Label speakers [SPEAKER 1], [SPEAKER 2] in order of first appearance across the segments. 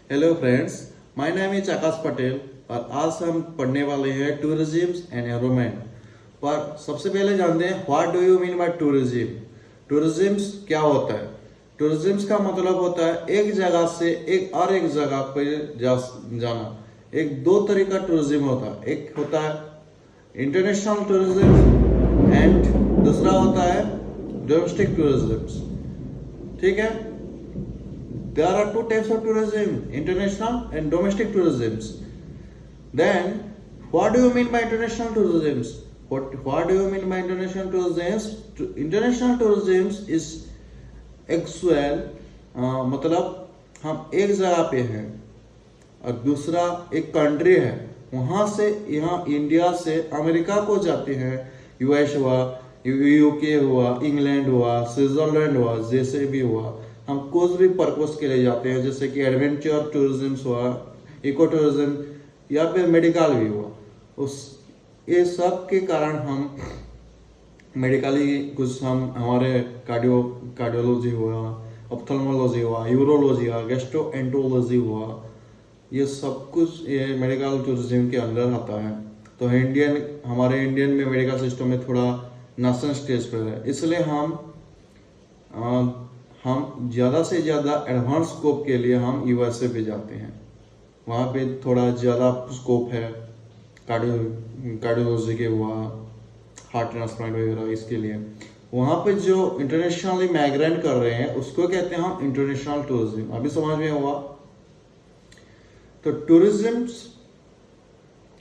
[SPEAKER 1] Hello friends, my name is Akash Patel और आज हम पढ़ने वाले हैं टूरिज्म एंड एनवायरनमेंट। पर सबसे पहले जानते हैं what do you mean by tourism. Tourism क्या होता है? टूरिज्म का मतलब होता है एक जगह से एक जगह पर जाना। एक दो तरीका टूरिज्म होता है, एक होता है इंटरनेशनल टूरिज्म एंड दूसरा होता है डोमेस्टिक टूरिज्म। ठीक है, there are two types of tourism, international and domestic tourism. Then what do you mean by international tourism? What do you mean by international tourism? International tourism is actual मतलब हम एक जगह पे हैं और दूसरा एक कंट्री है, वहाँ से यहाँ इंडिया से अमेरिका को जाते हैं। यूएस हुआ, यूके हुआ, इंग्लैंड हुआ, स्विट्जरलैंड हुआ, जैसे भी हुआ हम कुछ भी पर्पस के लिए जाते हैं, जैसे कि एडवेंचर टूरिज्म हुआ, इको टूरिज्म या फिर मेडिकल भी हुआ। उस ये सब के कारण हम मेडिकली कुछ हम हमारे कार्डियोलॉजी हुआ, ऑप्थेल्मोलॉजी हुआ, यूरोलॉजी हुआ, गैस्ट्रोएंटरोलॉजी हुआ, ये सब कुछ ये मेडिकल टूरिज्म के अंदर आता है। तो हमारे इंडियन में मेडिकल सिस्टम में थोड़ा नाशन स्टेज पर है, इसलिए हम ज़्यादा से ज़्यादा एडवांस स्कोप के लिए हम यूएसए पे जाते हैं। वहाँ पे थोड़ा ज़्यादा स्कोप है कार्डियोलॉजी के हुआ, हार्ट ट्रांसप्लांट वगैरह, इसके लिए वहाँ पे जो इंटरनेशनली माइग्रेंट कर रहे हैं उसको कहते हैं हम इंटरनेशनल टूरिज्म। अभी समझ में हुआ? तो tourism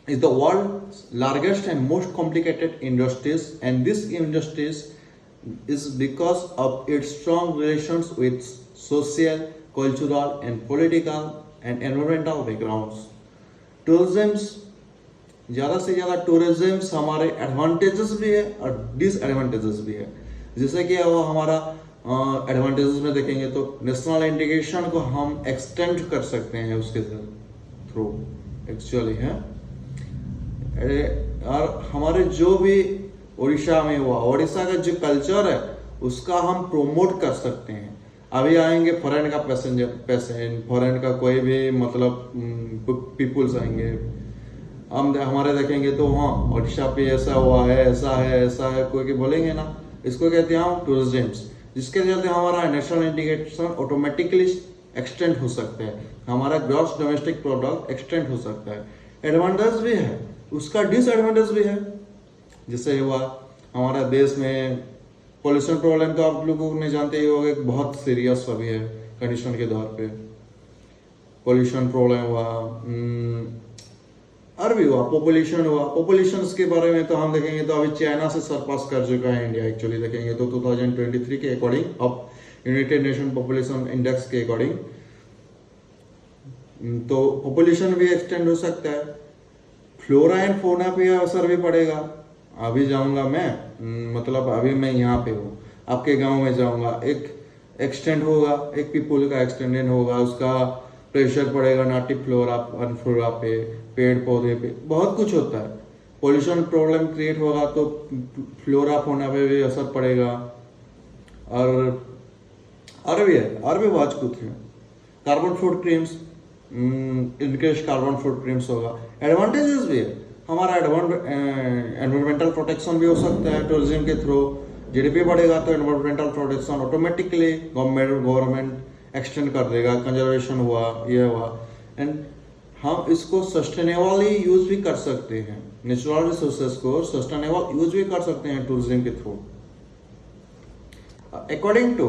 [SPEAKER 1] is the world's largest and most complicated industries, and this industries is because of its strong relations with social, cultural, and political and environmental backgrounds. Tourism ज़्यादा से ज़्यादा टूरिज्म हमारे एडवांटेजेस भी है और डिसएडवांटेजेस भी है। जैसे कि वो हमारा एडवांटेजेस में देखेंगे तो नेशनल इंटीग्रेशन को हम एक्सटेंड कर सकते हैं उसके थ्रू एक्चुअली है। और हमारे जो भी उड़ीसा में हुआ, उड़ीसा का जो कल्चर है उसका हम प्रोमोट कर सकते हैं। अभी आएंगे फॉरेन का फॉरेन का कोई भी मतलब पीपुल्स आएंगे, हम हमारे देखेंगे तो हाँ उड़ीसा पे ऐसा हुआ है, ऐसा है कोई के बोलेंगे ना, इसको कहते हैं हम टूरिज्म, जिसके चलते हमारा नेशनल इंटीग्रेशन ऑटोमेटिकली एक्सटेंड हो सकता है, हमारा ग्रॉस डोमेस्टिक प्रोडक्ट एक्सटेंड हो सकता है। एडवांटेज भी है उसका, डिसएडवांटेज भी है। जैसे हुआ हमारा देश में पोल्यूशन प्रॉब्लम, तो आप लोगों ने जानते ही होंगे बहुत सीरियस अभी है कंडीशन के दौर पे। पोल्यूशन प्रॉब्लम हुआ और भी हुआ, पॉपुलेशन के बारे में तो हम देखेंगे तो अभी चाइना से सरपास कर चुका है इंडिया। एक्चुअली देखेंगे तो 2023 के अकॉर्डिंग, अब यूनाइटेड नेशन पॉपुलेशन इंडेक्स के अकॉर्डिंग तो पॉपुलेशन भी एक्सटेंड हो सकता है। फ्लोरा एंड फौना पे असर भी पड़ेगा। अभी जाऊंगा मैं, मतलब अभी मैं यहाँ पे हूँ, आपके गांव में जाऊंगा, एक एक्सटेंड होगा, एक पीपुल का एक्सटेंडेड होगा, उसका प्रेशर पड़ेगा नाटिव फ्लोरा अनफ्लोरा पे, पेड़ पौधे पे, बहुत कुछ होता है। पोल्यूशन प्रॉब्लम क्रिएट होगा तो फ्लोरा फौना पे भी असर पड़ेगा। और भी बहुत कुछ है। Carbon footprints, increase carbon footprints होगा। एडवांटेजेस भी है, हमारा एनवायरमेंटल प्रोटेक्शन भी हो सकता है टूरिज्म के थ्रू। जीडीपी बढ़ेगा तो environmental protection automatically government extend कर देगा। कंजर्वेशन हुआ, ये हुआ, एंड हम इसको सस्टेनेबली यूज भी कर सकते हैं, नेचुरल रिसोर्सेज को सस्टेनेबल यूज भी कर सकते हैं टूरिज्म के through. According to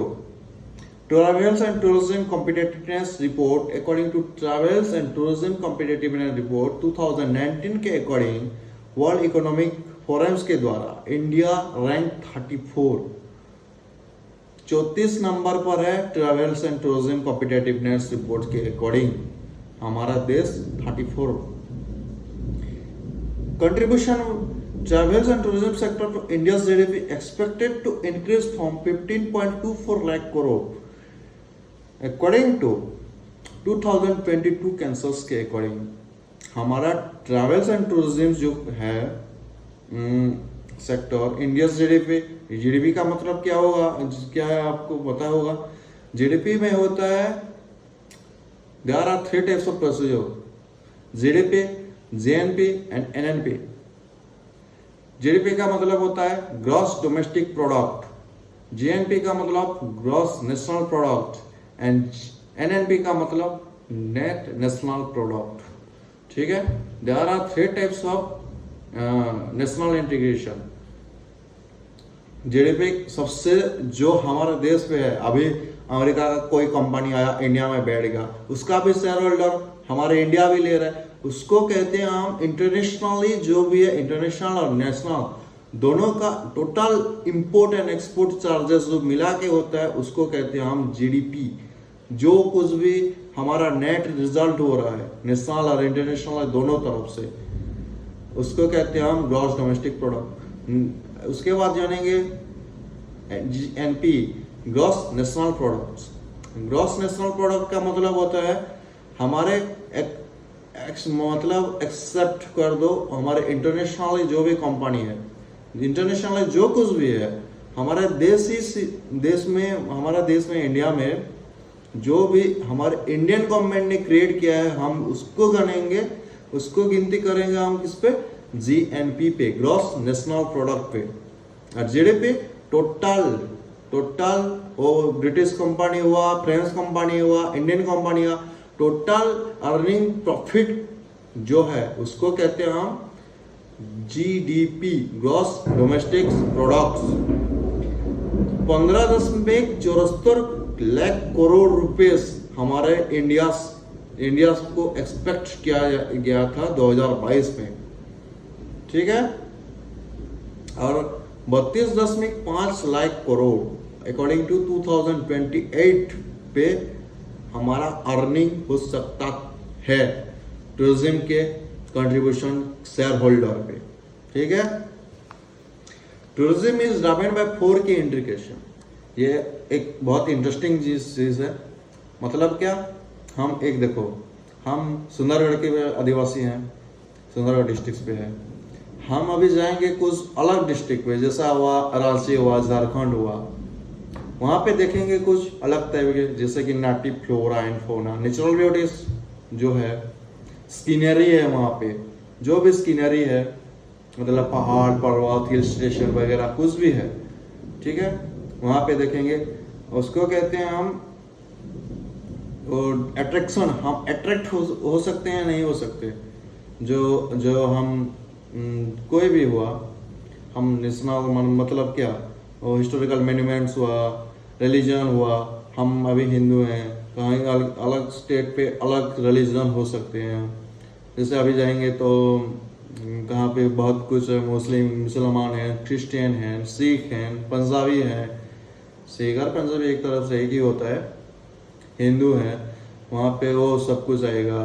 [SPEAKER 1] Travels and Tourism Competitiveness Report, according to Travels and Tourism Competitiveness Report 2019 के अकॉर्डिंग वर्ल्ड इकोनॉमिक फोरम्स के द्वारा इंडिया रैंक 34 नंबर पर है। Travels and tourism competitiveness report के अकॉर्डिंग हमारा देश 34। Contribution travels and tourism sector to India GDP expected to increase from 15.24 lakh crore according to 2022 census के अकॉर्डिंग। हमारा ट्रैवल्स एंड टूरिज्म जो है सेक्टर, इंडिया जीडीपी का मतलब क्या होगा, क्या है आपको पता होगा? जीडीपी में होता है There are three types of procedure: GDP, JNP and NNP. GDP का मतलब होता है ग्रॉस डोमेस्टिक प्रोडक्ट, JNP का मतलब gross national product and NNP का मतलब नेट नेशनल प्रोडक्ट. ठीक है. There are three types of national integration. GDP सबसे जो हमारे देश पे है, अभी अमेरिका का कोई कंपनी आया इंडिया में बैठ गया, उसका भी शेयर होल्डर हमारे इंडिया भी ले रहा है, उसको कहते हैं हम इंटरनेशनली जो भी है, इंटरनेशनल और नेशनल दोनों का total import and export charges जो मिला के होता है उसको कहते हैं हम जीडीपी. जो कुछ भी हमारा नेट रिजल्ट हो रहा है नेशनल और इंटरनेशनल दोनों तरफ से, उसको कहते हैं हम ग्रॉस डोमेस्टिक प्रोडक्ट. उसके बाद जानेंगे NP, gross national products. Gross national product का मतलब होता है हमारे मतलब एक्सेप्ट कर दो हमारे इंटरनेशनल जो भी कंपनी है, इंटरनेशनल जो कुछ भी है, हमारे देश में इंडिया में जो भी हमारे इंडियन गवर्नमेंट ने क्रिएट किया है, हम उसको गनेंगे, उसको गिनती करेंगे हम किस पे, जीएनपी पे, ग्रॉस नेशनल प्रोडक्ट पे. और जीडीपी टोटल वो ब्रिटिश कंपनी हुआ, फ्रेंच कंपनी हुआ, इंडियन कंपनी हुआ, टोटल अर्निंग प्रॉफिट जो है उसको कहते हैं हम GDP, gross domestic products. 15.74 lakh crore रुपए हमारे इंडिया को एक्सपेक्ट किया गया था 2022 में. ठीक है. और 32.5 लाख करोड़ अकॉर्डिंग टू 2028 पे हमारा अर्निंग हो सकता है टूरिज्म के कंट्रीब्यूशन शेयर होल्डर पे. ठीक है. टूरिज्म इज ड्राइवन बाय 4 की इंडिकेशन. ये एक बहुत इंटरेस्टिंग चीज है. मतलब क्या, हम एक देखो, हम सुंदरगढ़ के आदिवासी हैं, सुंदरगढ़ डिस्ट्रिक्ट पे है. हम अभी जाएंगे कुछ अलग डिस्ट्रिक्ट पे, जैसा हुआ रांची हुआ, झारखंड हुआ, वहाँ पे देखेंगे कुछ अलग टाइप के, जैसे कि native flora and fauna, natural beauties जो है, स्कीनरी है वहाँ पे, जो भी स्कीनरी है मतलब पहाड़ पर्वत हिल स्टेशन वगैरह कुछ भी है. ठीक है. वहाँ पे देखेंगे, उसको कहते हैं हम अट्रैक्शन. हम अट्रैक्ट हो सकते हैं, नहीं हो सकते. जो हम कोई भी हुआ, हम नेशनल मतलब क्या, हिस्टोरिकल मॉन्यूमेंट्स हुआ, रिलीजन हुआ, हम अभी हिंदू हैं, कहीं अलग स्टेट पे अलग रिलीजन हो सकते हैं. जैसे अभी जाएंगे तो कहाँ पे बहुत कुछ मुसलमान हैं, क्रिश्चियन हैं, सिख हैं, पंजाबी हैं. सिख और पंजाबी एक तरफ से एक ही होता है, हिंदू हैं, वहाँ पे वो सब कुछ आएगा.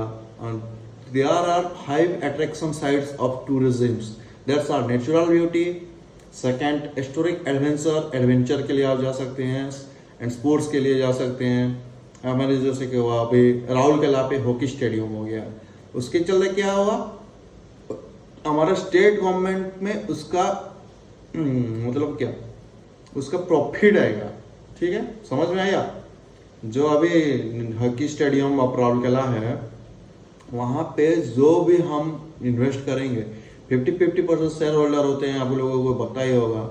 [SPEAKER 1] There are 5 attraction sites of tourism. That's our natural beauty. Second, historic adventure के लिए आप जा सकते हैं, एंड स्पोर्ट्स के लिए जा सकते हैं. हमारे जैसे कि हुआ अभी राहुल केला पे हॉकी स्टेडियम हो गया, उसके चलते क्या हुआ, हमारा स्टेट गवर्नमेंट में उसका मतलब क्या, उसका प्रॉफिट आएगा. ठीक है, समझ में आया. जो अभी हॉकी स्टेडियम ऑफ राहुल केला है, वहाँ पे जो भी हम इन्वेस्ट करेंगे 50% शेयर होल्डर होते हैं, आप लोगों को पता ही होगा.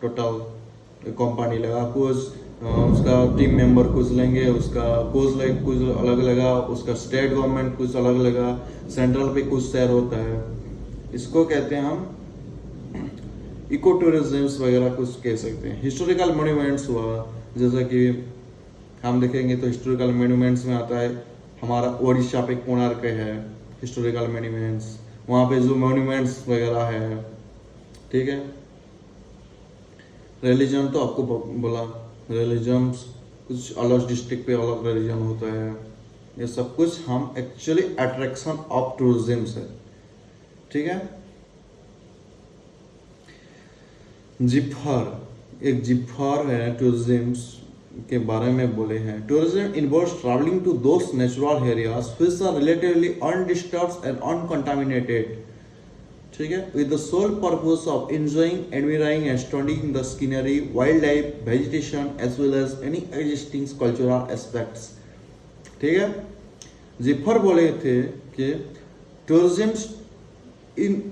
[SPEAKER 1] टोटल कंपनी लगा कुछ, उसका टीम मेंबर कुछ लेंगे, उसका कुछ अलग लगा, उसका स्टेट गवर्नमेंट कुछ अलग लगा, सेंट्रल पे कुछ शेयर होता है. इसको कहते हैं हम इको टूरिज्म वगैरह कुछ कह सकते हैं. हिस्टोरिकल मॉन्यूमेंट्स हुआ, जैसा कि हम देखेंगे तो हिस्टोरिकल मॉन्यूमेंट्स में आता है हमारा उड़ीसा पे कोणार्क है, हिस्टोरिकल मॉन्यूमेंट्स, वहाँ पे जो मॉन्यूमेंट्स वगैरह है. ठीक है. रिलीजन तो आपको बोला, रिलीजन कुछ अलग डिस्ट्रिक्ट पे अलग रिलीजन होता है. ये सब कुछ हम एक्चुअली अट्रैक्शन ऑफ टूरिज्म है. ठीक है. जिफर, एक जिफर है टूरिज्म के बारे में बोले हैं. Tourism involves travelling to those natural areas which are relatively undisturbed and uncontaminated. ठीक है. With the sole purpose of enjoying, admiring and studying the scenery, wildlife, vegetation as well as any existing cultural aspects. ठीक है. जिफर बोले थे कि tourism in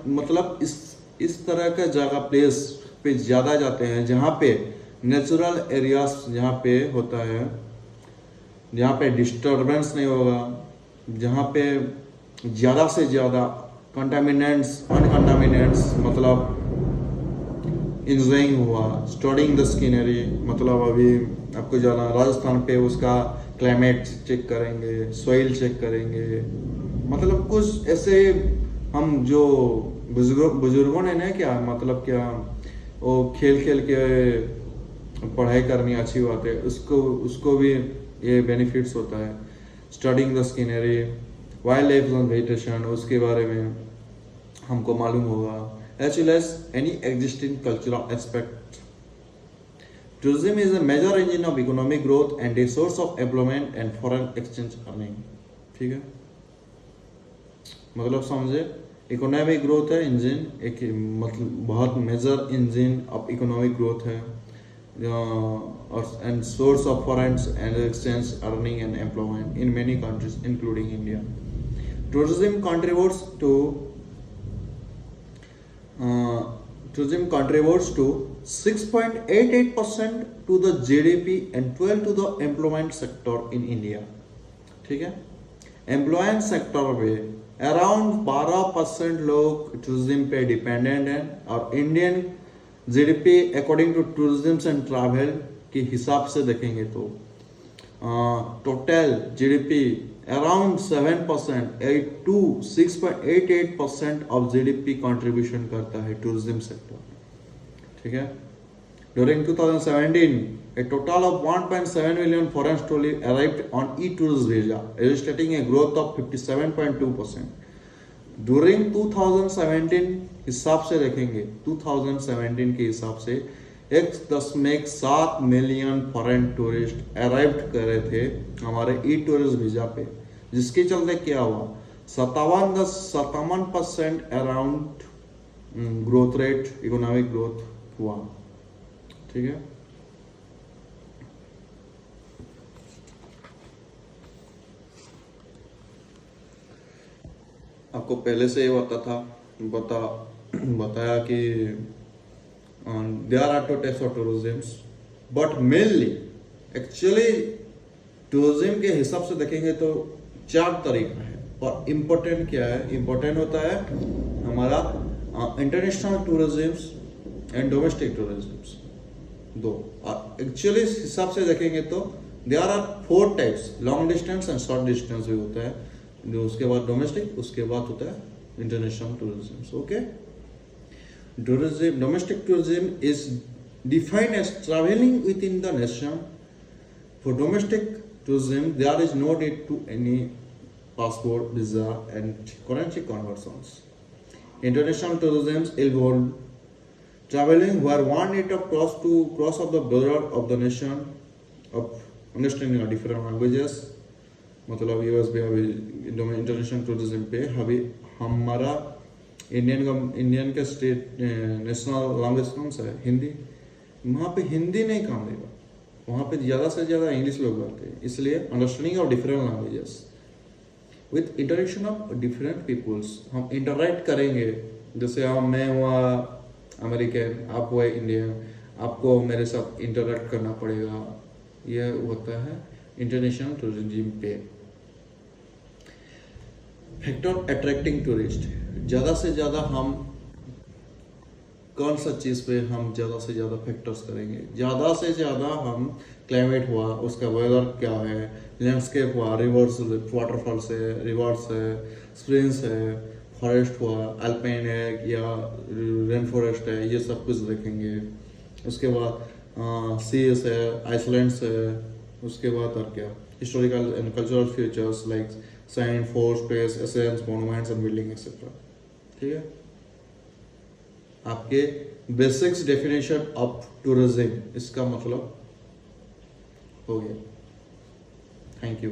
[SPEAKER 1] मतलब इस तरह का जगह प्लेस पे ज़्यादा जाते हैं जहाँ पे नेचुरल एरियाज जहाँ पे होता है, जहाँ पे डिस्टरबेंस नहीं होगा, जहाँ पे ज़्यादा से ज़्यादा कंटामिनेंट्स अनकंटामिनेंट्स मतलब इंजॉइंग हुआ, स्टडिंग द स्कीनरी मतलब अभी आपको जाना राजस्थान पे उसका क्लाइमेट चेक करेंगे, सॉइल चेक करेंगे, मतलब कुछ ऐसे हम जो बुजुर्गों ने ना क्या मतलब क्या वो खेल खेल के पढ़ाई करनी अच्छी बात है, उसको उसको भी ये बेनिफिट्स होता है। Studying the scenery, wildlife and vegetation उसके बारे में हमको मालूम होगा, as well as any existing cultural aspect. Tourism is a major engine of economic growth and a source of employment and foreign exchange earning. ठीक है, मतलब समझे, इकोनॉमिक ग्रोथ है इंजन, एक मतलब बहुत major engine of economic growth है and source of foreign and exchange earning and employment in many countries including India. Tourism contributes to 6.88% to the GDP and 12 to the employment sector in India. ठीक है, employment sector पे around 12% लोग tourism पे dependent हैं, और Indian GDP according to tourism and travel के हिसाब से देखेंगे तो total GDP around 7%, 6.88% of GDP contribution करता है टूरिज्म सेक्टर। ठीक है, during 2017 a total of 1.7 million foreign tourists arrived on e-tourist visa, registering a growth of 57.2%। during 2017 हिसाब से देखेंगे, 2017 के हिसाब से 1.7 मिलियन फॉरेन टूरिस्ट अराइव करे थे हमारे ई टूरिस्ट वीजा पे, जिसके चलते क्या हुआ 57% around growth rate, economic growth हुआ। ठीक है, आपको पहले से ही बताया कि there are two types of tourism, but mainly actually tourism के हिसाब से देखेंगे तो 4 तरीका है, और इम्पोर्टेंट क्या है, इम्पोर्टेंट होता है हमारा international tourism and domestic tourism, दो। और एक्चुअली इस हिसाब से देखेंगे तो there are 4 types, long distance and short distance भी होता है, जो उसके बाद डोमेस्टिक, उसके बाद होता है international tourism. Okay, tourism, domestic tourism is defined as traveling within the nation. For domestic tourism, there is no need to any passport, visa, and currency conversions. International tourism involves traveling where one need to cross of the border of the nation, of understanding of different languages. मतलब US भी अभी international tourism पे अभी हमारा Indian का state national language कौन सा है, हिंदी। वहाँ पे हिंदी नहीं काम देगा, वहाँ पे ज़्यादा से ज़्यादा इंग्लिश लोग बोलते हैं, इसलिए understanding of different languages with interaction of different peoples, हम इंटरेक्ट करेंगे। जैसे मैं हुआ अमेरिकन, आप हुए इंडियन, आपको मेरे साथ इंटरेक्ट करना पड़ेगा, यह होता है इंटरनेशनल टूरिज्म पे। फैक्टर अट्रैक्टिंग टूरिस्ट, ज़्यादा से ज़्यादा हम कौन सा चीज़ पे हम ज़्यादा से ज़्यादा फैक्टर्स करेंगे, ज़्यादा से ज़्यादा हम क्लाइमेट हुआ, उसका वेदर क्या है, लैंडस्केप हुआ, रिवर्स वाटरफॉल्स है, रिवर्स है, स्प्रिंग्स है, फॉरेस्ट हुआ, अल्पाइन है या रेन फॉरेस्ट है, ये सब कुछ देखेंगे। उसके बाद सीज है, आइसलैंड्स है, उसके बाद और क्या historical and cultural features like sign, force, space, essence, monuments and building etcetera. ठीक है, आपके बेसिक्स डेफिनेशन ऑफ टूरिज्म इसका मतलब हो गया। Thank you.